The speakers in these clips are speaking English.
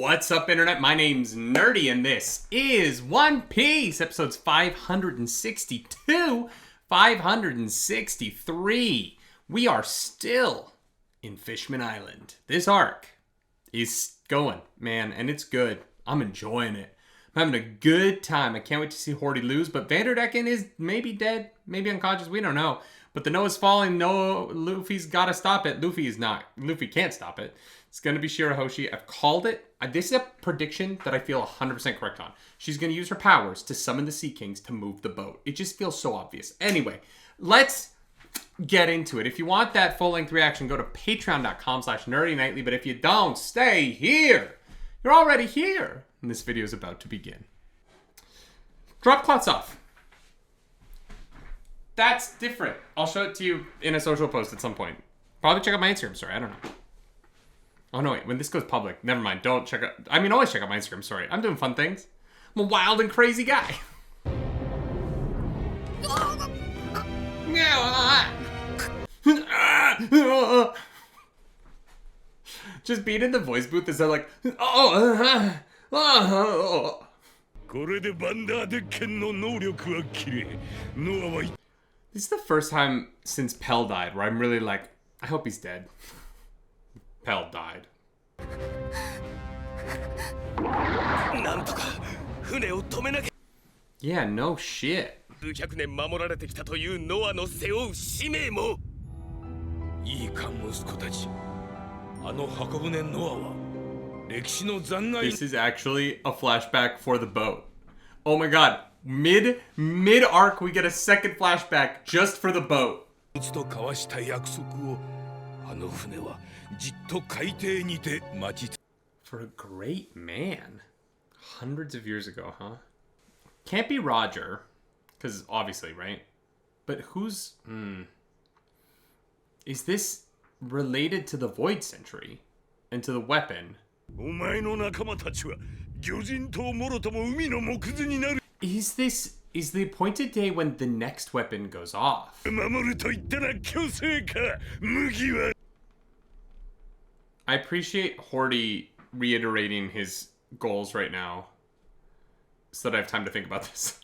What's up, Internet? My name's Nerdy, and this is One Piece, episodes 562, 563. We are still in Fishman Island. This arc is going, man, and it's good. I'm enjoying it. I'm having a good time. I can't wait to see Hordy lose, but Vanderdecken is maybe dead, maybe unconscious, we don't know. But the Noah's falling, Luffy's gotta stop it. Luffy can't stop it. It's gonna be Shirahoshi. I've called it. This is a prediction that I feel 100% correct on. She's gonna use her powers to summon the Sea Kings to move the boat. It just feels so obvious. Anyway, let's get into it. If you want that full-length reaction, go to patreon.com/nerdynightly. But if you don't, stay here. You're already here. And this video is about to begin. Drop clots off. That's different. I'll show it to you in a social post at some point. Probably check out my Instagram story. I don't know. Oh, no, wait. When this goes public, never mind. Don't check out... I mean, always check out my Instagram story. I'm doing fun things. I'm a wild and crazy guy. Just being in the voice booth is like... This is the first time since Pell died where I'm really like, I hope he's dead. Pell died. Yeah, no shit. This is actually a flashback for the boat. Oh my god. Mid-arc, we get a second flashback just for the boat. For a great man. Hundreds of years ago, huh? Can't be Roger. Because obviously, right? But who's... Is this related to the Void Century? And to the weapon? Is the appointed day when the next weapon goes off? I appreciate Hordy reiterating his goals right now so that I have time to think about this.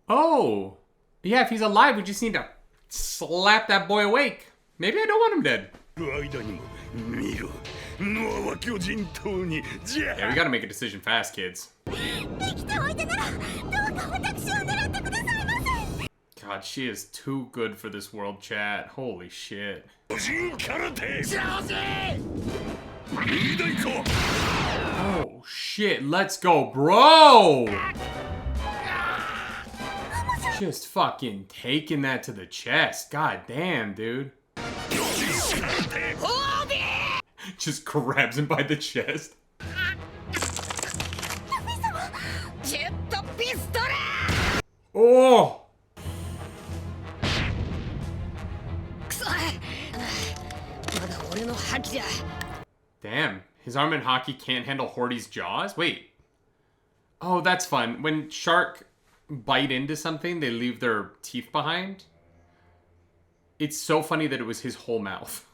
Oh! Yeah, if he's alive, we just need to slap that boy awake. Maybe I don't want him dead. Yeah, we gotta make a decision fast, kids. God, she is too good for this world, chat. Holy shit. Oh shit, let's go, bro! Just fucking taking that to the chest. God damn, dude. Just grabs him by the chest. Oh! Damn, his arm in hockey can't handle Hordy's jaws? Wait. Oh, that's fun. When shark bite into something, they leave their teeth behind. It's so funny that it was his whole mouth.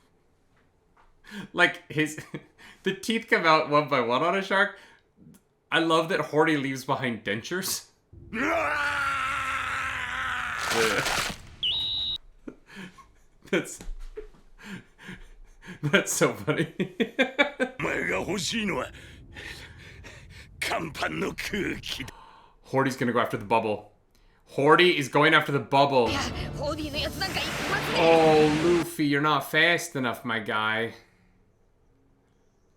Like, the teeth come out one by one on a shark. I love that Hordy leaves behind dentures. That's so funny. Hordy's gonna go after the bubble. Hordy is going after the bubble. Oh, Luffy, you're not fast enough, my guy.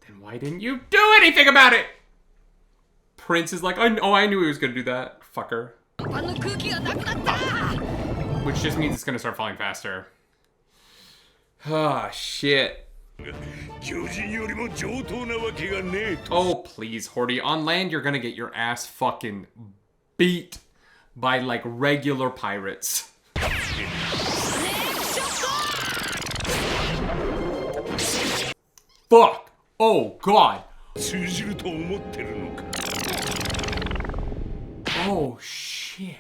Then why didn't you do anything about it? Prince is like, I knew he was gonna do that. Fucker. Which just means it's gonna start falling faster. Ah, shit. Oh, please, Hordy. On land, you're gonna get your ass fucking beat by, like, regular pirates. Fuck! Oh, God! Oh, shit.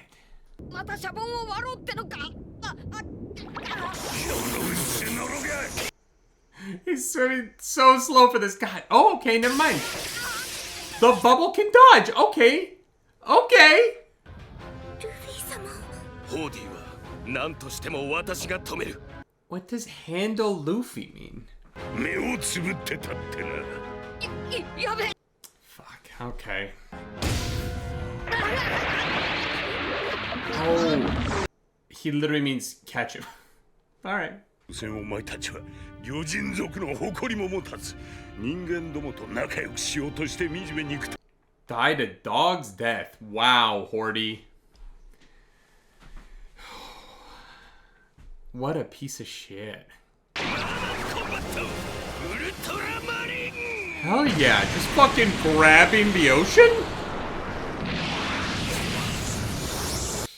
He's swimming so slow for this guy. Oh, okay, never mind. The bubble can dodge. Okay. Okay. What does handle Luffy mean? Fuck, okay. Oh. He literally means catch him. Alright. Died a dog's death. Wow, Hordy. What a piece of shit. Hell yeah, just fucking grabbing the ocean?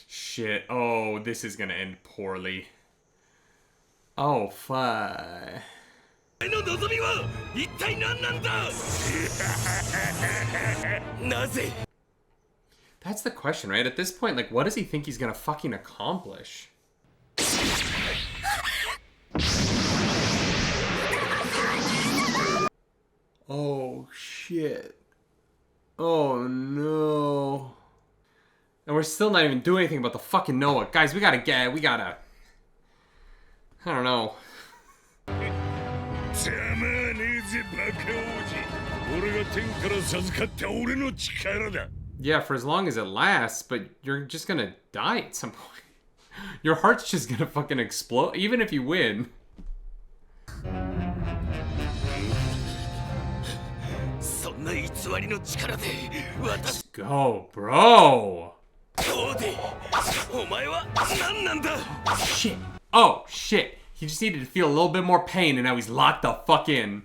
Shit. Oh, this is gonna end poorly. Oh, fuck. That's the question, right? At this point, like, what does he think he's gonna fucking accomplish? Oh, shit. Oh, no. And we're still not even doing anything about the fucking Noah. Guys, we gotta... I don't know. Yeah, for as long as it lasts, but you're just gonna die at some point. Your heart's just gonna fucking explode, even if you win. Let's go, bro. Shit. Oh, shit. He just needed to feel a little bit more pain, and now he's locked the fuck in.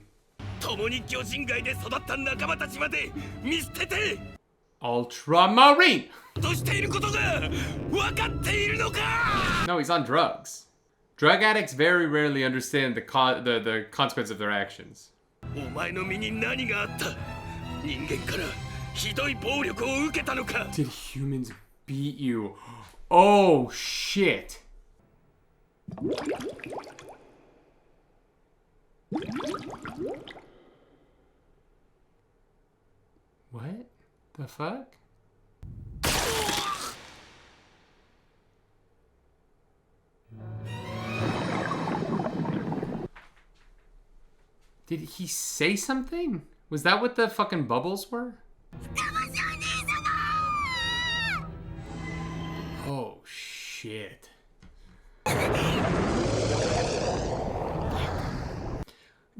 Ultramarine! No, he's on drugs. Drug addicts very rarely understand the consequence of their actions. Did humans beat you? Oh, shit. What the fuck? Did he say something? Was that what the fucking bubbles were? Oh, shit.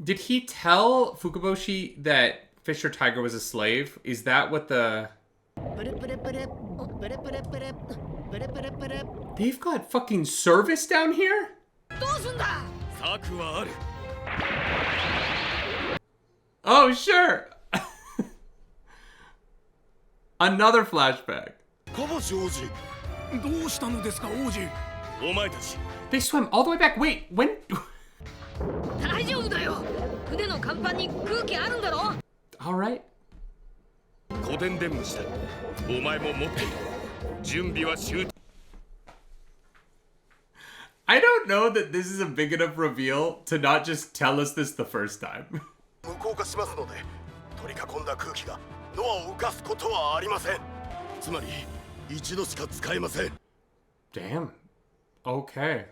Did he tell Fukaboshi that Fisher Tiger was a slave? Is that what the... They've got fucking service down here? Oh, sure. Another flashback. They swam all the way back. Wait, when? All right. I don't know that this is a big enough reveal to not just tell us this the first time. Damn. Okay.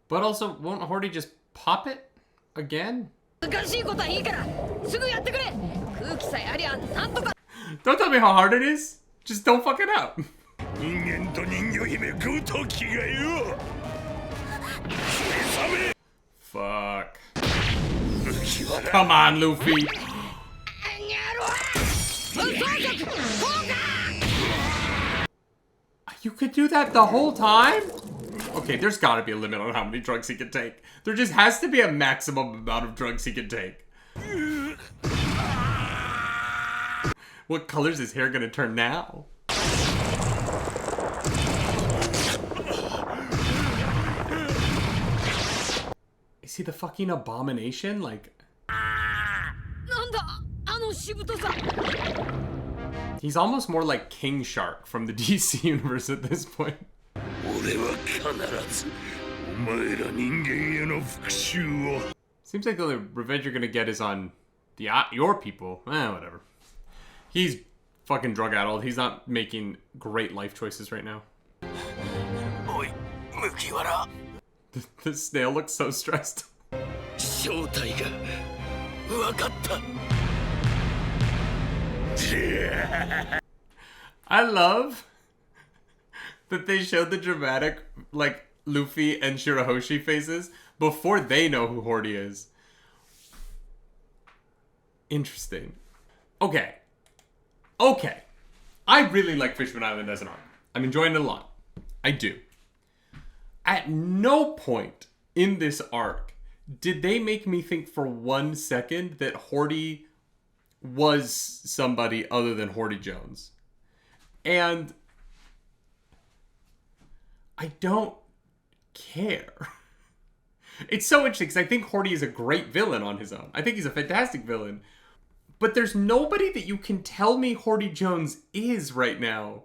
But also, won't Hordy just pop it again? Don't tell me how hard it is. Just don't fuck it up. Fuck. Come on, Luffy. You could do that the whole time? Okay, there's gotta be a limit on how many drugs he can take. There just has to be a maximum amount of drugs he can take. What color's his hair gonna turn now? Is he the fucking abomination? Like... He's almost more like King Shark from the DC universe at this point. Seems like the only revenge you're gonna get is on your people. Whatever. He's fucking drug addled. He's not making great life choices right now. Oi, Mukiwara. The snail looks so stressed. I love that they showed the dramatic, like, Luffy and Shirahoshi faces before they know who Hordy is. Interesting. Okay. I really like Fishman Island as an arc. I'm enjoying it a lot. I do. At no point in this arc did they make me think for 1 second that Hordy was somebody other than Hordy Jones. And I don't care. It's so interesting because I think Hordy is a great villain on his own. I think he's a fantastic villain. But there's nobody that you can tell me Hordy Jones is right now.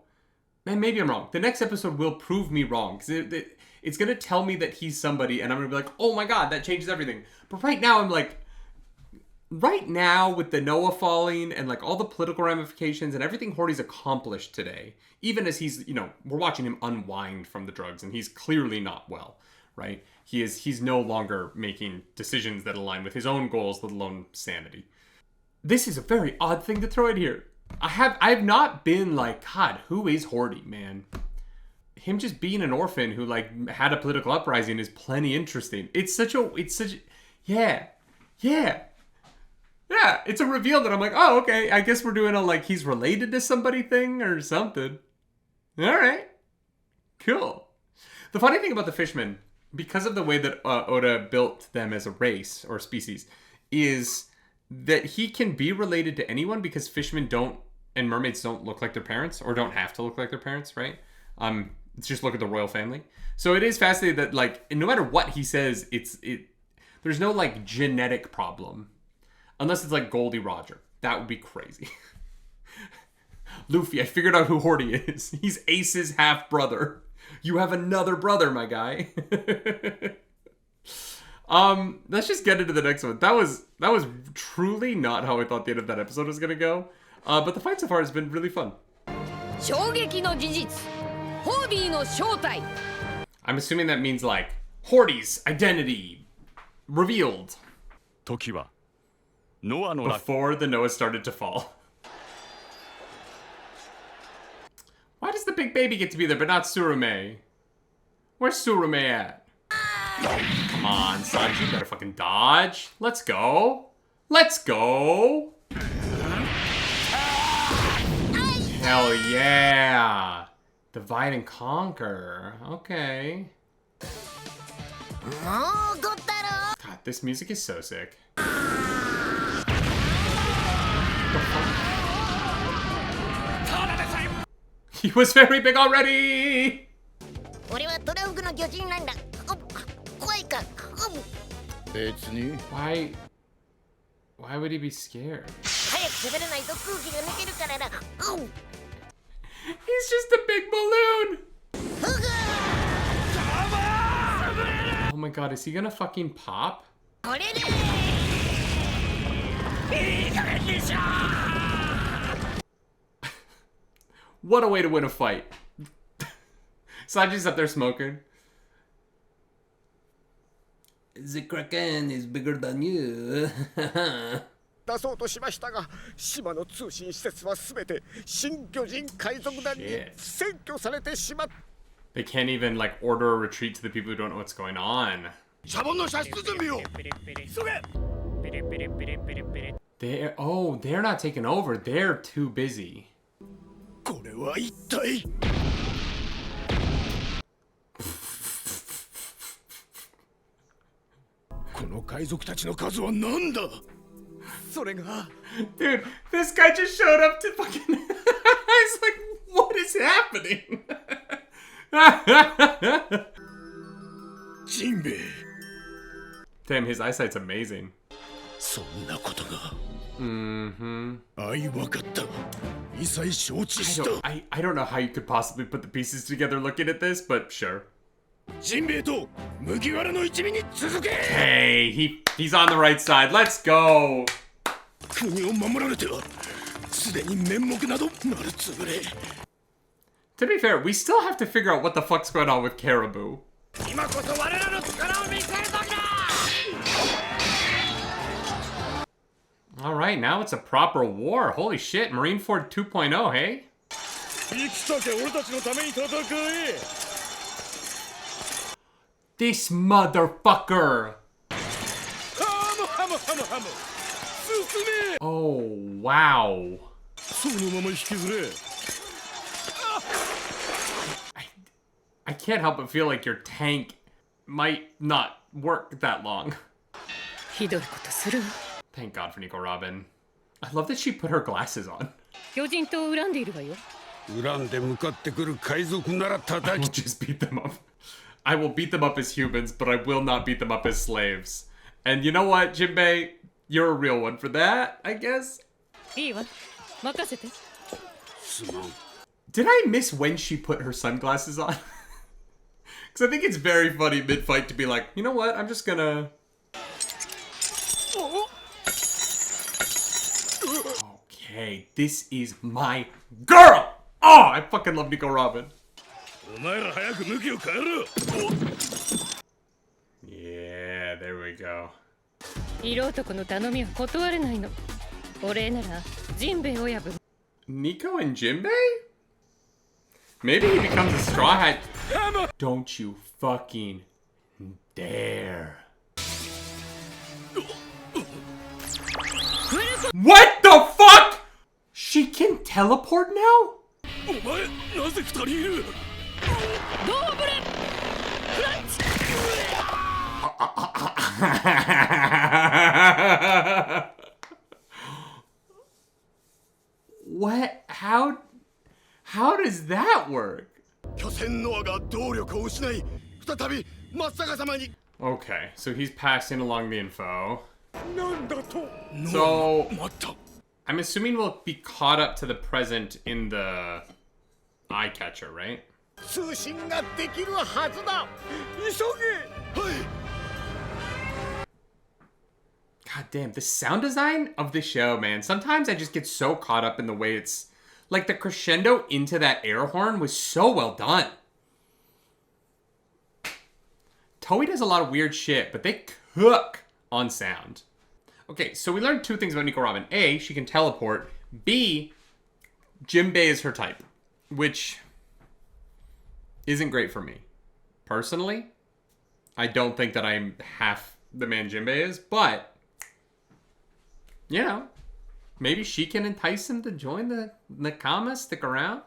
Man, maybe I'm wrong. The next episode will prove me wrong. Because it's going to tell me that he's somebody and I'm going to be like, oh my god, that changes everything. But right now I'm like, right now with the Noah falling and like all the political ramifications and everything Hordy's accomplished today, even as he's, we're watching him unwind from the drugs and he's clearly not well, right? He's no longer making decisions that align with his own goals, let alone sanity. This is a very odd thing to throw in here. I've not been like, God, who is Hordy, man? Him just being an orphan who like had a political uprising is plenty interesting. It's it's a reveal that I'm like, oh, okay, I guess we're doing a like he's related to somebody thing or something. All right, cool. The funny thing about the fishmen, because of the way that Oda built them as a race or species, is that he can be related to anyone because fishmen don't and mermaids don't look like their parents or don't have to look like their parents, right? Let's just look at the royal family. So it is fascinating that like no matter what he says, there's no like genetic problem. Unless it's like Goldie Roger. That would be crazy. Luffy, I figured out who Hordy is. He's Ace's half-brother. You have another brother, my guy. Let's just get into the next one. That was truly not how I thought the end of that episode was gonna go. But the fight so far has been really fun. I'm assuming that means like Hordy's identity revealed. Before the Noah started to fall. Why does the big baby get to be there but not Tsurume? Where's Tsurume at? Come on, Sanji, you better fucking dodge. Let's go. Hell yeah. Divide and conquer. Okay. God, this music is so sick. He was very big already! Why would he be scared? He's just a big balloon! Oh my god, is he gonna fucking pop? What a way to win a fight. Sanji's up there smoking. The Kraken is bigger than you. They can't even like order a retreat to the people who don't know what's going on. They're not taking over. They're too busy. Dude, this guy just showed up to fucking... He's like, what is happening? Damn, his eyesight's amazing. Mm-hmm. I don't know how you could possibly put the pieces together looking at this, but sure. Hey, he's on the right side. Let's go. To be fair, we still have to figure out what the fuck's going on with Caribou. Alright, now it's a proper war. Holy shit, Marineford 2.0, hey? This motherfucker! Oh, wow. I can't help but feel like your tank might not work that long. Thank God for Nico Robin. I love that she put her glasses on. I will just beat them up. I will beat them up as humans, but I will not beat them up as slaves. And you know what, Jinbei? You're a real one for that, I guess. Did I miss when she put her sunglasses on? Because I think it's very funny mid-fight to be like, you know what, I'm just gonna... Okay, this is my girl! Oh, I fucking love Nico Robin. Yeah, there we go. Nico and Jinbei? Maybe he becomes a straw hat. Don't you fucking dare. What the fuck? She can teleport now? What? How does that work? Okay, so he's passing along the info. So, I'm assuming we'll be caught up to the present in the eye catcher, right? God damn, the sound design of this show, man. Sometimes I just get so caught up in the way it's... Like, the crescendo into that air horn was so well done. Toei does a lot of weird shit, but they cook on sound. Okay, so we learned two things about Nico Robin. A, she can teleport. B, Jinbei is her type. Which isn't great for me. Personally, I don't think that I'm half the man Jinbei is, but... You know, maybe she can entice him to join the Nakama, stick around?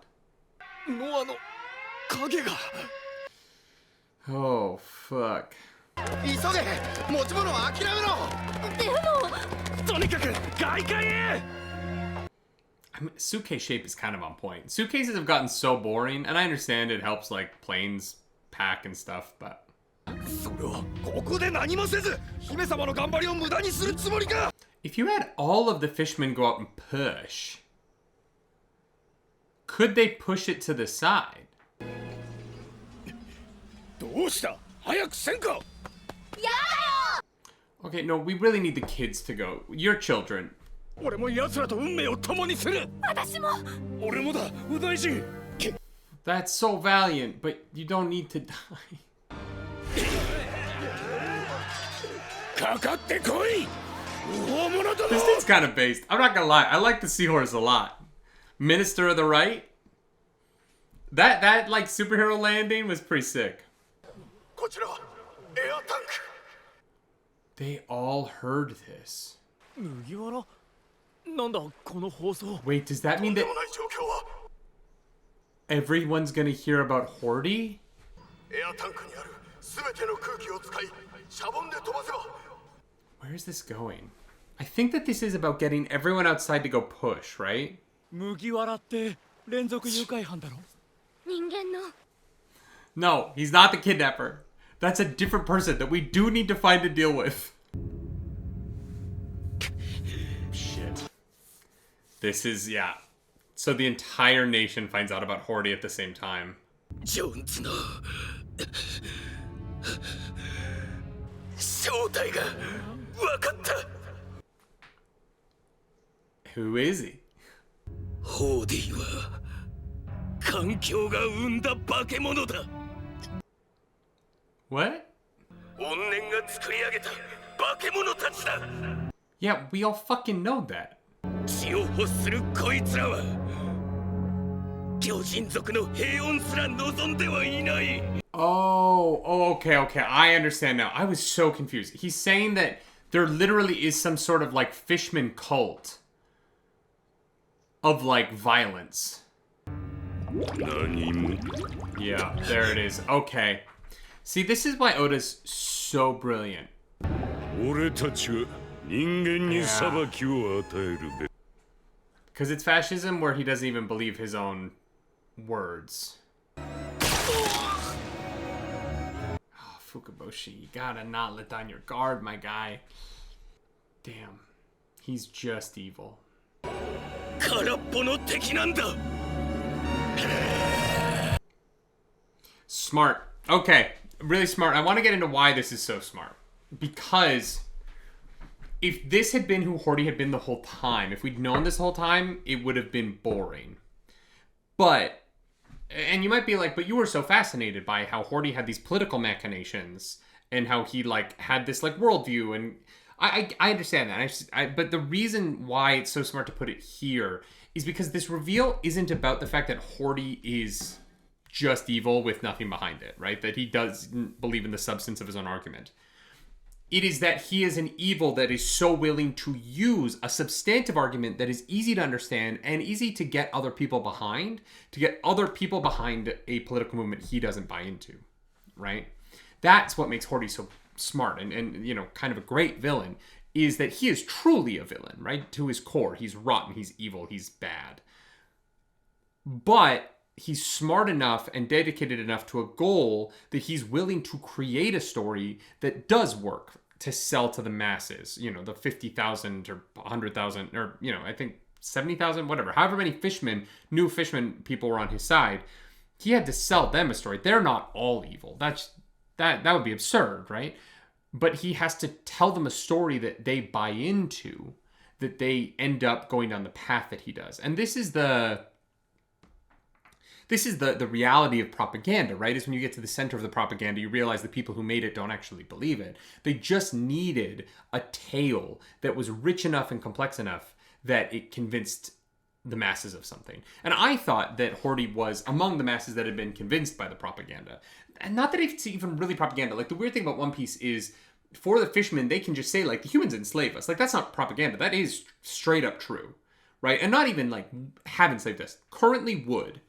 Oh, fuck. I mean, Suke's shape is kind of on point. Suitcases have gotten so boring, and I understand it helps, like, planes pack and stuff, but... If you had all of the fishermen go out and push, could they push it to the side? Okay, no, we really need the kids to go. Your children. That's so valiant, but you don't need to die. This thing's kind of based. I'm not gonna lie. I like the seahorse a lot. Minister of the Right. That like superhero landing was pretty sick. They all heard this. Wait, does that mean that everyone's gonna hear about Hordy? Where is this going? I think that this is about getting everyone outside to go push, right? No, he's not the kidnapper. That's a different person that we do need to find and deal with. Shit. This is, yeah. So the entire nation finds out about Hordy at the same time. 正体が分かった。 Who is he? ホーディは環境が生んだ化け物だ。 What? 怨念が作り上げた化け物たちだ。 Yeah, we all fucking know that. 血を欲するこいつらは巨人族の平穏すら望んではいない。 Okay. I understand now. I was so confused. He's saying that there literally is some sort of like fishman cult of like violence. 何も。 Yeah, there it is. Okay. See, this is why Oda's so brilliant. 俺たちは人間に裁きを与えるべ。 Because it's fascism where he doesn't even believe his own words. Oh, Fukaboshi, you gotta not let down your guard, my guy. Damn. He's just evil. 空っぽの敵なんだ。 Smart. Okay, really smart. I want to get into why this is so smart. Because if this had been who Hordy had been the whole time, if we'd known this whole time, it would have been boring. But, and you might be like, but you were so fascinated by how Hordy had these political machinations and how he like had this like worldview, and I understand that. But the reason why it's so smart to put it here is because this reveal isn't about the fact that Hordy is just evil with nothing behind it, right? That he doesn't believe in the substance of his own argument. It is that he is an evil that is so willing to use a substantive argument that is easy to understand and easy to get other people behind, a political movement he doesn't buy into, right? That's what makes Hordy so smart and you know, kind of a great villain, is that he is truly a villain, right? To his core, he's rotten, he's evil, he's bad. But he's smart enough and dedicated enough to a goal that he's willing to create a story that does work to sell to the masses. You know, the 50,000 or 100,000 or, you know, I think 70,000, whatever. However many new fishermen people were on his side, he had to sell them a story. They're not all evil. That would be absurd, right? But he has to tell them a story that they buy into, that they end up going down the path that he does. And this is the reality of propaganda, right? Is when you get to the center of the propaganda, you realize the people who made it don't actually believe it. They just needed a tale that was rich enough and complex enough that it convinced the masses of something. And I thought that Hordy was among the masses that had been convinced by the propaganda. And not that it's even really propaganda. Like, the weird thing about One Piece is, for the fishermen, they can just say, like, the humans enslave us. Like, that's not propaganda. That is straight up true, right? And not even, like, have enslaved us. Currently would.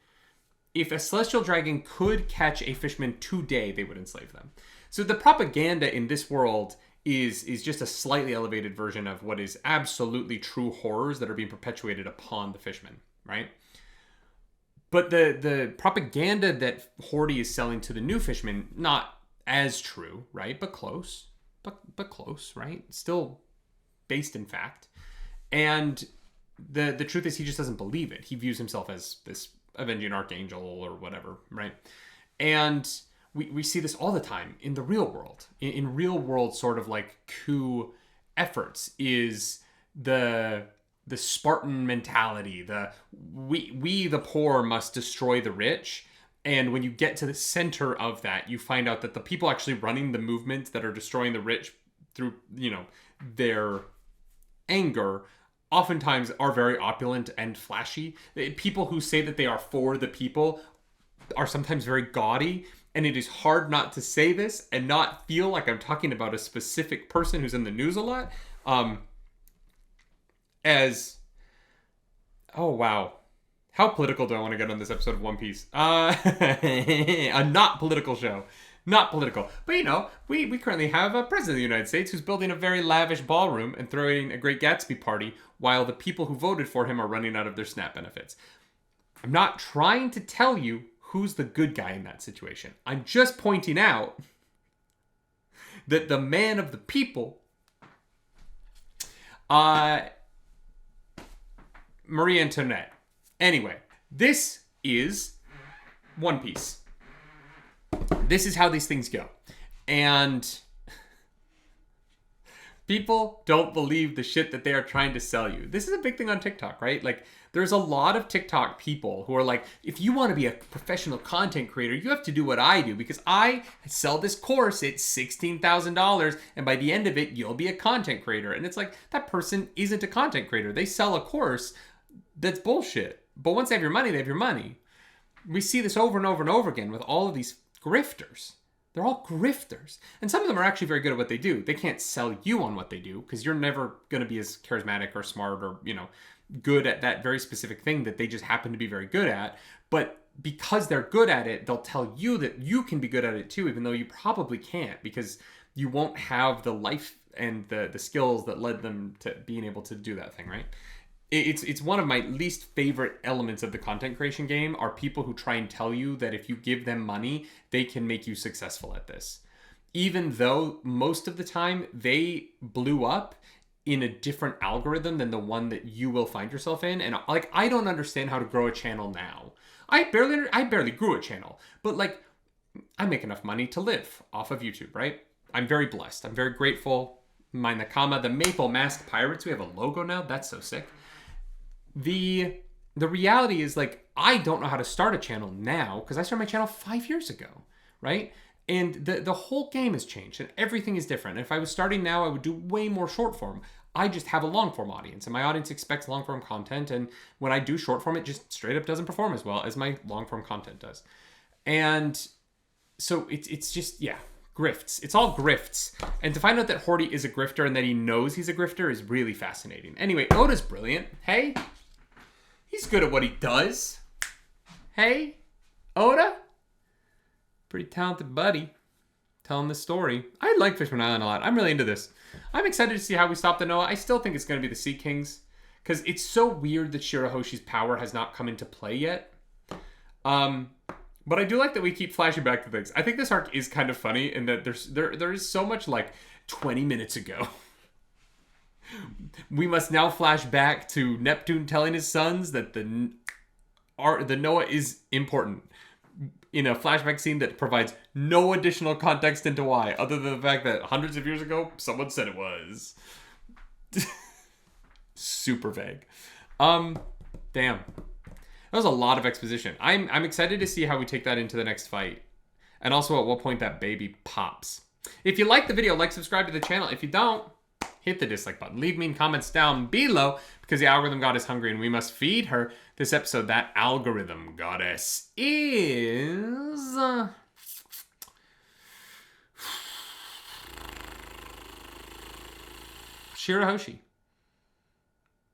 If a celestial dragon could catch a fisherman today, they would enslave them. So the propaganda in this world is just a slightly elevated version of what is absolutely true horrors that are being perpetuated upon the fishermen, right? But the propaganda that Hordy is selling to the new fishermen, not as true, right? But close. But close, right? Still based in fact. And the truth is, he just doesn't believe it. He views himself as this avenging archangel or whatever, right? And we see this all the time in the real world. In real world sort of like coup efforts is the Spartan mentality, we the poor must destroy the rich. And when you get to the center of that, you find out that the people actually running the movements that are destroying the rich through, you know, their anger oftentimes are very opulent and flashy. People who say that they are for the people are sometimes very gaudy, and it is hard not to say this and not feel like I'm talking about a specific person who's in the news a lot. Oh wow, how political do I want to get on this episode of One Piece? A not political show. Not political. But, you know, we currently have a president of the United States who's building a very lavish ballroom and throwing a great Gatsby party while the people who voted for him are running out of their SNAP benefits. I'm not trying to tell you who's the good guy in that situation. I'm just pointing out that the man of the people, Marie Antoinette. Anyway, this is One Piece. this is how these things go. And people don't believe the shit that they are trying to sell you. This is a big thing on TikTok, right? Like, there's a lot of TikTok people who are like, if you want to be a professional content creator, you have to do what I do because I sell this course at $16,000 and by the end of it, you'll be a content creator. And it's like, that person isn't a content creator. They sell a course that's bullshit. But once they have your money, they have your money. We see this over and over and over again with all of these grifters. They're all grifters. And some of them are actually very good at what they do. They can't sell you on what they do because you're never going to be as charismatic or smart or, good at that very specific thing that they just happen to be very good at. But because they're good at it, they'll tell you that you can be good at it too, even though you probably can't because you won't have the life and the skills that led them to being able to do that thing, right? It's one of my least favorite elements of the content creation game are people who try and tell you that if you give them money, they can make you successful at this. Even though most of the time they blew up in a different algorithm than the one that you will find yourself in. And like, I don't understand how to grow a channel now. I barely grew a channel, but like, I make enough money to live off of YouTube, right? I'm very blessed. I'm very grateful. Mind the comma, the Maple Masked Pirates, we have a logo now. That's so sick. The reality is like, I don't know how to start a channel now because I started my channel 5 years ago, right? And the whole game has changed and everything is different. If I was starting now, I would do way more short form. I just have a long form audience and my audience expects long form content. And when I do short form, it just straight up doesn't perform as well as my long form content does. And so it's just, yeah, grifts. It's all grifts. And to find out that Hordy is a grifter and that he knows he's a grifter is really fascinating. Anyway, Oda's brilliant. Hey, he's good at what he does. Hey, Oda. Pretty talented buddy telling this story. I like Fishman Island a lot. I'm really into this. I'm excited to see how we stop the Noah. I still think it's going to be the Sea Kings because it's so weird that Shirahoshi's power has not come into play yet. But I do like that we keep flashing back to things. I think this arc is kind of funny in that there is so much like 20 minutes ago. We must now flash back to Neptune telling his sons that the Noah is important in a flashback scene that provides no additional context into why, other than the fact that hundreds of years ago, someone said it was. Super vague. Damn. That was a lot of exposition. I'm excited to see how we take that into the next fight. And also at what point that baby pops. If you like the video, like, subscribe to the channel. If you don't, hit the dislike button. Leave me comments down below because the algorithm god is hungry and we must feed her. This episode, that algorithm goddess is... Shirahoshi.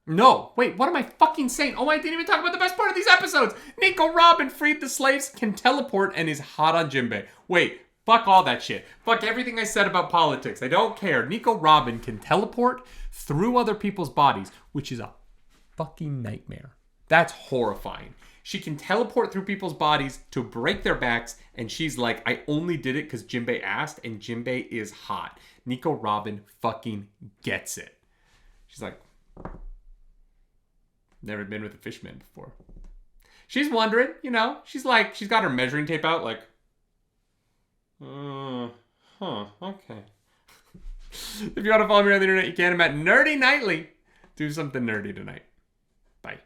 No, wait, what am I fucking saying? Oh, I didn't even talk about the best part of these episodes. Nico Robin freed the slaves, can teleport, and is hot on Jinbei. Wait, fuck all that shit. Fuck everything I said about politics. I don't care. Nico Robin can teleport through other people's bodies, which is a fucking nightmare. That's horrifying. She can teleport through people's bodies to break their backs, and she's like, I only did it because Jinbei asked, and Jinbei is hot. Nico Robin fucking gets it. She's like, never been with a fishman before. She's wondering, she's like, she's got her measuring tape out, like, okay. If you want to follow me on the internet, you can. I'm at nerdynightly. Do something nerdy tonight. Bye.